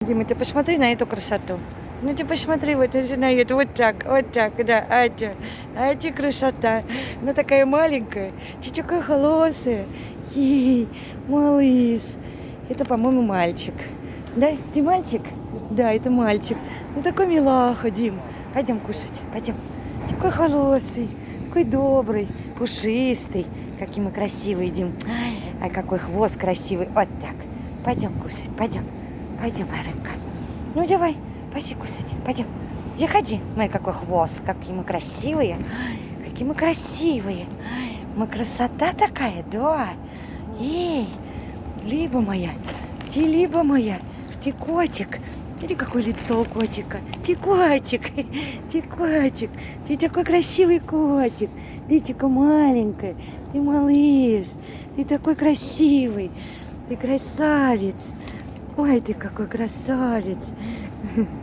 Дима, ты посмотри на эту красоту. Ну ты посмотри вот на эту, вот так, да, а красота. Она такая маленькая, ты такая холосая. Ей, малыш. Это, по-моему, мальчик. Да, ты мальчик? Да, это мальчик. Ну такой милаха, Дим. Пойдем кушать, пойдем. Такой холосый, такой добрый, пушистый. Какие мы красивые, Дим. Ай, какой хвост красивый. Вот так. Пойдем кушать, пойдем. Пойдем, моя рыбка. Ну давай, пойди кусать. Пойдем. Заходи. Мой какой хвост. Какие мы красивые. Какие мы красивые. Мы красота такая, да. Эй, либо моя. Ты либо моя. Ты котик. Смотри, какое лицо у котика. Ты котик. Ты котик. Ты такой красивый котик. Личико маленькое. Ты малыш. Ты такой красивый. Ты красавец. Ой, ты какой красавец.